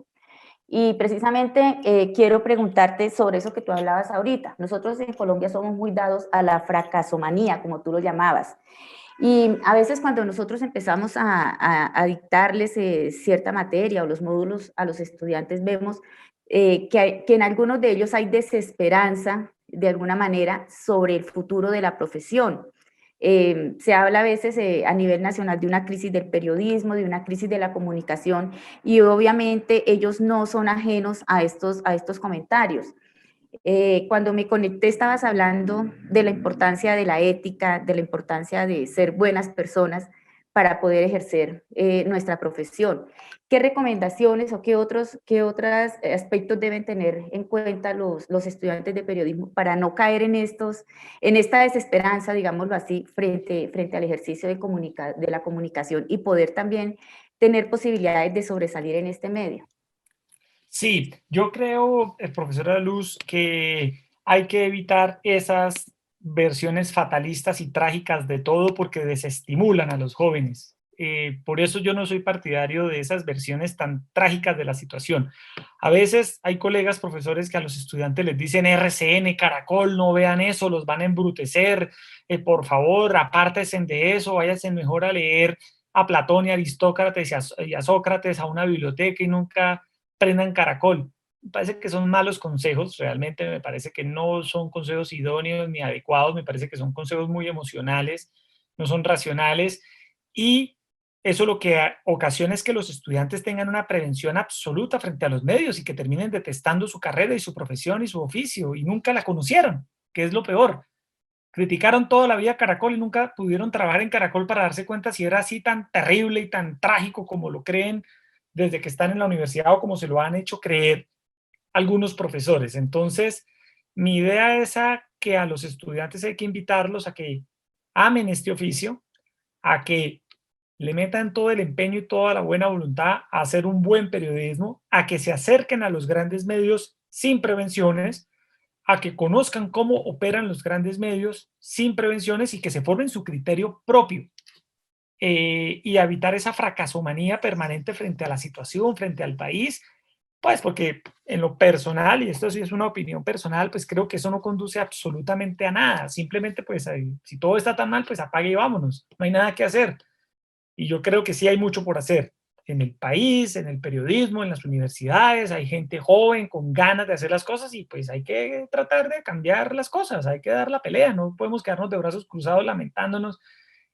Y precisamente quiero preguntarte sobre eso que tú hablabas ahorita. Nosotros en Colombia somos muy dados a la fracasomanía, como tú lo llamabas. Y a veces cuando nosotros empezamos a dictarles cierta materia o los módulos a los estudiantes, vemos que en algunos de ellos hay desesperanza, de alguna manera, sobre el futuro de la profesión. Se habla a veces a nivel nacional de una crisis del periodismo, de una crisis de la comunicación, y obviamente ellos no son ajenos a estos comentarios. Cuando me conecté estabas hablando de la importancia de la ética, de la importancia de ser buenas personas para poder ejercer nuestra profesión. ¿Qué recomendaciones o qué otros aspectos deben tener en cuenta los estudiantes de periodismo para no caer en esta desesperanza, digámoslo así, frente al ejercicio de la comunicación y poder también tener posibilidades de sobresalir en este medio? Sí, yo creo, profesora Luz, que hay que evitar esas versiones fatalistas y trágicas de todo porque desestimulan a los jóvenes. Por eso yo no soy partidario de esas versiones tan trágicas de la situación. A veces hay colegas profesores que a los estudiantes les dicen RCN, Caracol, no vean eso, los van a embrutecer, por favor, apártense de eso, váyanse mejor a leer a Platón y a Aristócrates y a Sócrates a una biblioteca y nunca prendan Caracol. Me parece que son malos consejos, realmente me parece que no son consejos idóneos ni adecuados, me parece que son consejos muy emocionales, no son racionales, y eso lo que ocasiona es que los estudiantes tengan una prevención absoluta frente a los medios y que terminen detestando su carrera y su profesión y su oficio y nunca la conocieron, que es lo peor. Criticaron toda la vida Caracol y nunca pudieron trabajar en Caracol para darse cuenta si era así tan terrible y tan trágico como lo creen desde que están en la universidad o como se lo han hecho creer algunos profesores. Entonces, mi idea es que a los estudiantes hay que invitarlos a que amen este oficio, a que le metan todo el empeño y toda la buena voluntad a hacer un buen periodismo, a que se acerquen a los grandes medios sin prevenciones, a que conozcan cómo operan los grandes medios sin prevenciones y que se formen su criterio propio. Y evitar esa fracasomanía permanente frente a la situación, frente al país, pues porque en lo personal, y esto sí es una opinión personal, pues creo que eso no conduce absolutamente a nada. Simplemente, pues, si todo está tan mal, pues apague y vámonos. No hay nada que hacer. Y yo creo que sí hay mucho por hacer. en el país, en el periodismo, en las universidades, hay gente joven con ganas de hacer las cosas y pues hay que tratar de cambiar las cosas, hay que dar la pelea, no podemos quedarnos de brazos cruzados lamentándonos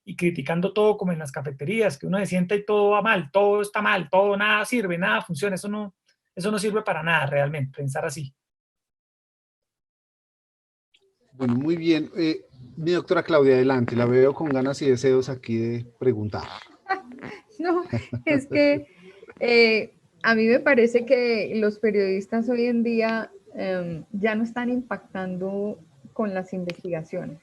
y criticando todo como en las cafeterías, que uno se sienta y todo va mal, todo está mal, todo, nada sirve, nada funciona, eso no sirve para nada realmente, pensar así. Bueno, muy bien. Mi doctora Claudia, adelante, la veo con ganas y deseos aquí de preguntar. No, es que a mí me parece que los periodistas hoy en día ya no están impactando con las investigaciones.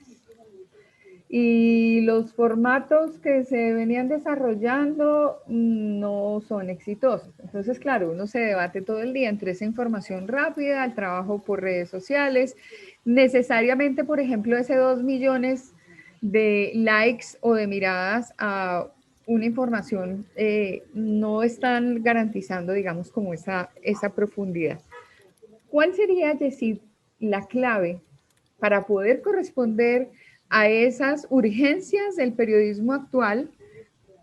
Y los formatos que se venían desarrollando no son exitosos. Entonces, claro, uno se debate todo el día entre esa información rápida, el trabajo por redes sociales, necesariamente, por ejemplo, ese 2 millones de likes o de miradas a una información no están garantizando, digamos, como esa profundidad. ¿Cuál sería, Yesid, la clave para poder corresponder a esas urgencias del periodismo actual,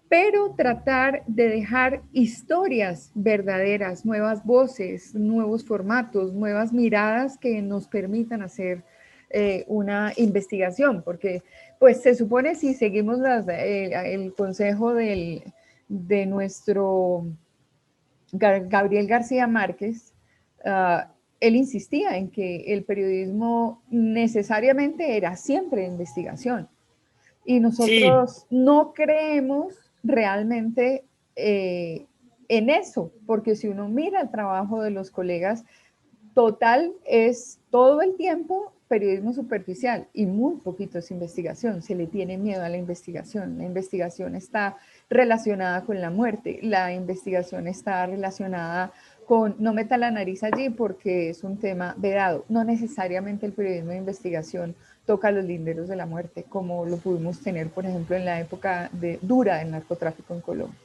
pero tratar de dejar historias verdaderas, nuevas voces, nuevos formatos, nuevas miradas que nos permitan hacer una investigación? Porque pues se supone, si seguimos el consejo de nuestro Gabriel García Márquez, él insistía en que el periodismo necesariamente era siempre investigación. Y nosotros no creemos realmente en eso, porque si uno mira el trabajo de los colegas, total es todo el tiempo periodismo superficial y muy poquito es investigación. Se le tiene miedo a la investigación. La investigación está relacionada con la muerte. La investigación está relacionada con no meta la nariz allí porque es un tema vedado. No necesariamente el periodismo de investigación toca los linderos de la muerte, como lo pudimos tener, por ejemplo, en la época dura del narcotráfico en Colombia.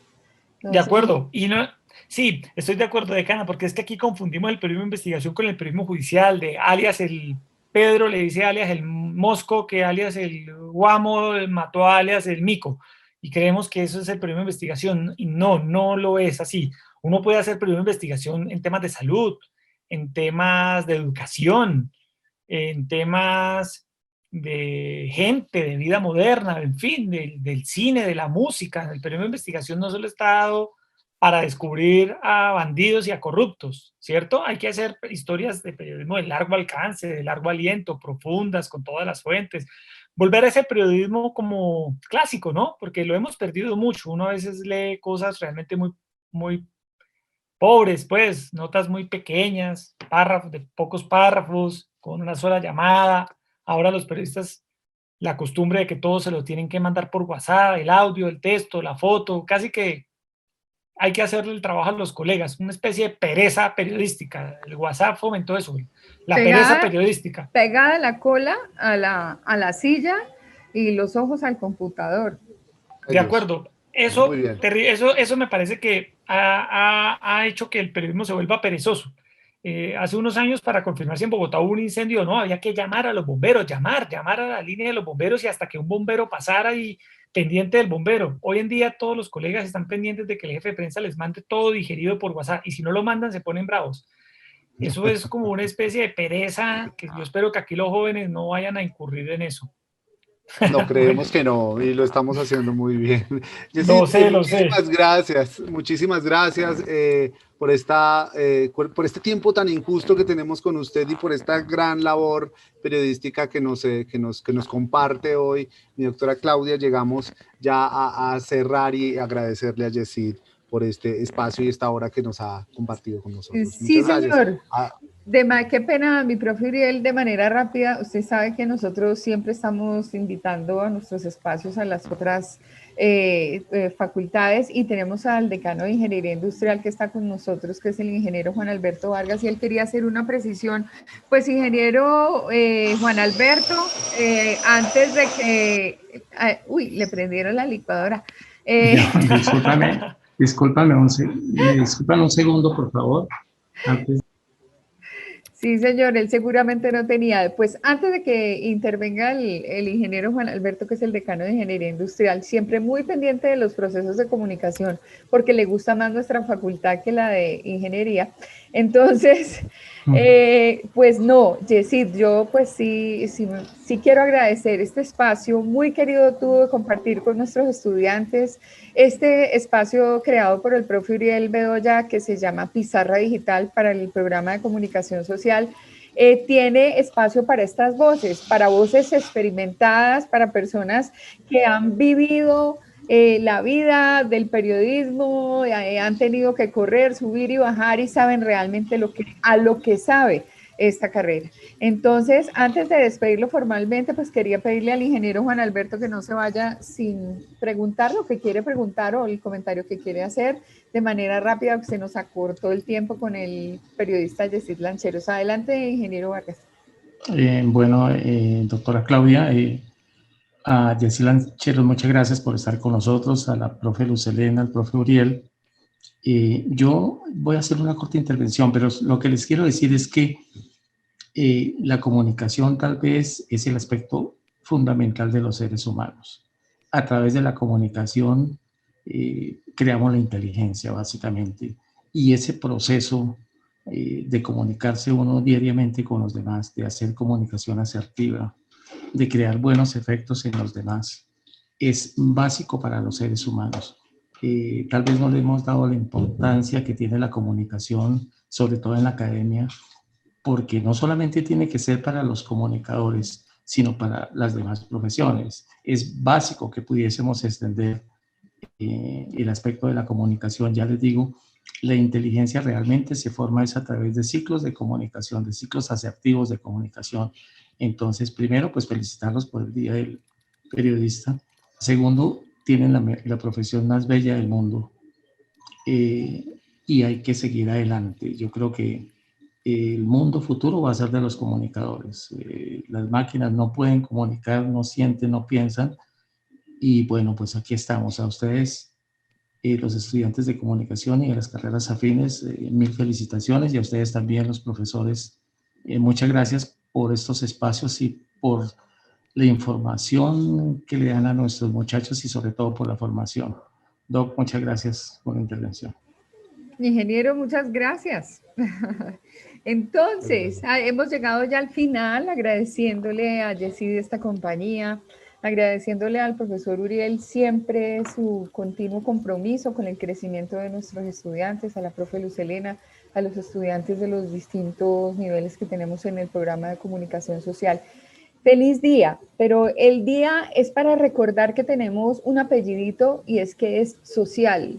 Entonces, de acuerdo. Y no, sí, estoy de acuerdo, decana, porque es que aquí confundimos el periodismo de investigación con el periodismo judicial, de alias el Pedro le dice alias el Mosco, que alias el Guamo mató a alias el Mico. Y creemos que eso es el periodismo de investigación. Y no, no lo es así. Uno puede hacer periodismo de investigación en temas de salud, en temas de educación, en temas de gente, de vida moderna, en fin, del cine, de la música. El periodismo de investigación no solo está dado para descubrir a bandidos y a corruptos, ¿cierto? Hay que hacer historias de periodismo de largo alcance, de largo aliento, profundas, con todas las fuentes. Volver a ese periodismo como clásico, ¿no? Porque lo hemos perdido mucho. Uno a veces lee cosas realmente muy, muy pobres, pues, notas muy pequeñas, párrafos, de pocos párrafos, con una sola llamada. Ahora los periodistas, la costumbre de que todo se lo tienen que mandar por WhatsApp, el audio, el texto, la foto, casi que hay que hacerle el trabajo a los colegas, una especie de pereza periodística. El WhatsApp fomentó eso, la pereza periodística. Pegada la cola a la silla y los ojos al computador. De acuerdo. Eso me parece que ha hecho que el periodismo se vuelva perezoso. Hace unos años, para confirmar si en Bogotá hubo un incendio o no, había que llamar a los bomberos, llamar a la línea de los bomberos y hasta que un bombero pasara y pendiente del bombero. Hoy en día todos los colegas están pendientes de que el jefe de prensa les mande todo digerido por WhatsApp y si no lo mandan se ponen bravos. Eso es como una especie de pereza que yo espero que aquí los jóvenes no vayan a incurrir en eso. No, creemos que no, y lo estamos haciendo muy bien. Lo sé. Muchísimas gracias por este tiempo tan injusto que tenemos con usted y por esta gran labor periodística que nos comparte hoy. Mi doctora Claudia, llegamos ya a cerrar y agradecerle a Yesid por este espacio y esta hora que nos ha compartido con nosotros. Sí, señor. Qué pena, mi profe Uriel, de manera rápida, usted sabe que nosotros siempre estamos invitando a nuestros espacios a las otras facultades y tenemos al decano de Ingeniería Industrial que está con nosotros, que es el ingeniero Juan Alberto Vargas, y él quería hacer una precisión. Pues, ingeniero Juan Alberto, antes de que... le prendieron la licuadora. Discúlpame un segundo, por favor. Antes. Sí, señor, él seguramente no tenía. Pues antes de que intervenga el ingeniero Juan Alberto, que es el decano de Ingeniería Industrial, siempre muy pendiente de los procesos de comunicación, porque le gusta más nuestra facultad que la de Ingeniería. Entonces, pues no, Yesid, yo pues sí quiero agradecer este espacio muy querido tú de compartir con nuestros estudiantes, este espacio creado por el profe Uriel Bedoya que se llama Pizarra Digital para el programa de comunicación social, tiene espacio para estas voces, para voces experimentadas, para personas que han vivido la vida del periodismo, han tenido que correr, subir y bajar y saben realmente a lo que sabe esta carrera. Entonces, antes de despedirlo formalmente, pues quería pedirle al ingeniero Juan Alberto que no se vaya sin preguntar lo que quiere preguntar o el comentario que quiere hacer de manera rápida, porque se nos acortó el tiempo con el periodista Yesid Lancheros. Adelante, ingeniero Vargas. Doctora Claudia, a Yesid Lancheros, muchas gracias por estar con nosotros, a la profe Luz Helena, al profe Uriel. Yo voy a hacer una corta intervención, pero lo que les quiero decir es que la comunicación tal vez es el aspecto fundamental de los seres humanos. A través de la comunicación creamos la inteligencia, básicamente, y ese proceso de comunicarse uno diariamente con los demás, de hacer comunicación asertiva, de crear buenos efectos en los demás, es básico para los seres humanos. Tal vez no le hemos dado la importancia que tiene la comunicación, sobre todo en la academia, porque no solamente tiene que ser para los comunicadores, sino para las demás profesiones. Es básico que pudiésemos extender el aspecto de la comunicación. Ya les digo, la inteligencia realmente se forma es a través de ciclos de comunicación, de ciclos asertivos de comunicación. Entonces, primero, pues felicitarlos por el Día del Periodista. Segundo, tienen la profesión más bella del mundo y hay que seguir adelante. Yo creo que el mundo futuro va a ser de los comunicadores. Las máquinas no pueden comunicar, no sienten, no piensan. Y bueno, pues aquí estamos. A ustedes, los estudiantes de comunicación y de las carreras afines, mil felicitaciones, y a ustedes también, los profesores. Muchas gracias por estos espacios y por la información que le dan a nuestros muchachos y sobre todo por la formación. Doc, muchas gracias por la intervención. Ingeniero, muchas gracias. Entonces, hemos llegado ya al final, agradeciéndole a Yesid esta compañía, agradeciéndole al profesor Uriel siempre su continuo compromiso con el crecimiento de nuestros estudiantes, a la profe Luz Helena, a los estudiantes de los distintos niveles que tenemos en el programa de comunicación social. Feliz día, pero el día es para recordar que tenemos un apellidito y es que es social.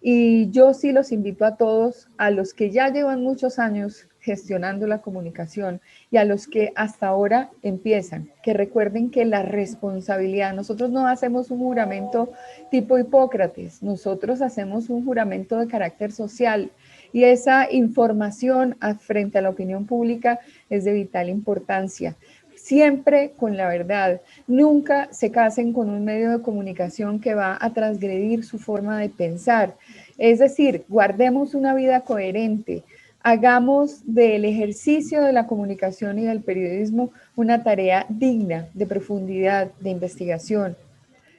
Y yo sí los invito a todos, a los que ya llevan muchos años gestionando la comunicación y a los que hasta ahora empiezan, que recuerden que la responsabilidad, nosotros no hacemos un juramento tipo Hipócrates, nosotros hacemos un juramento de carácter social y esa información frente a la opinión pública es de vital importancia. Siempre con la verdad, nunca se casen con un medio de comunicación que va a transgredir su forma de pensar. Es decir, guardemos una vida coherente, hagamos del ejercicio de la comunicación y del periodismo una tarea digna de profundidad, de investigación,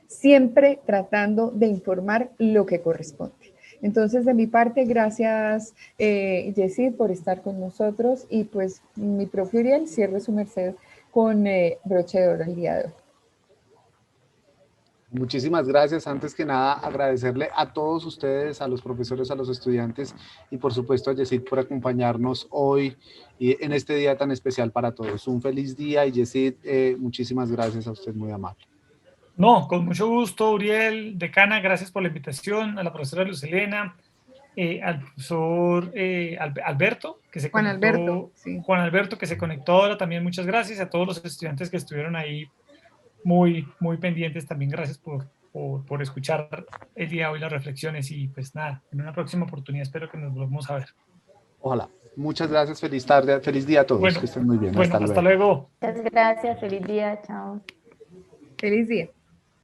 siempre tratando de informar lo que corresponde. Entonces, de mi parte, gracias, Yesid, por estar con nosotros y pues mi profe Uriel, cierre su merced con broche de oro el día de hoy. Muchísimas gracias. Antes que nada, agradecerle a todos ustedes, a los profesores, a los estudiantes y por supuesto a Yesid por acompañarnos hoy y en este día tan especial para todos. Un feliz día y Yesid, muchísimas gracias a usted, muy amable. No, con mucho gusto, Uriel, decana, gracias por la invitación, a la profesora Luz Helena, al profesor Alberto, que se conectó, Juan Alberto, sí. Juan Alberto, que se conectó ahora también, muchas gracias, a todos los estudiantes que estuvieron ahí muy pendientes, también gracias por escuchar el día de hoy las reflexiones y pues nada, en una próxima oportunidad espero que nos volvamos a ver. Ojalá. Muchas gracias, feliz tarde, feliz día a todos, bueno, que estén muy bien. Bueno, hasta luego. Muchas gracias, feliz día, chao. Feliz día.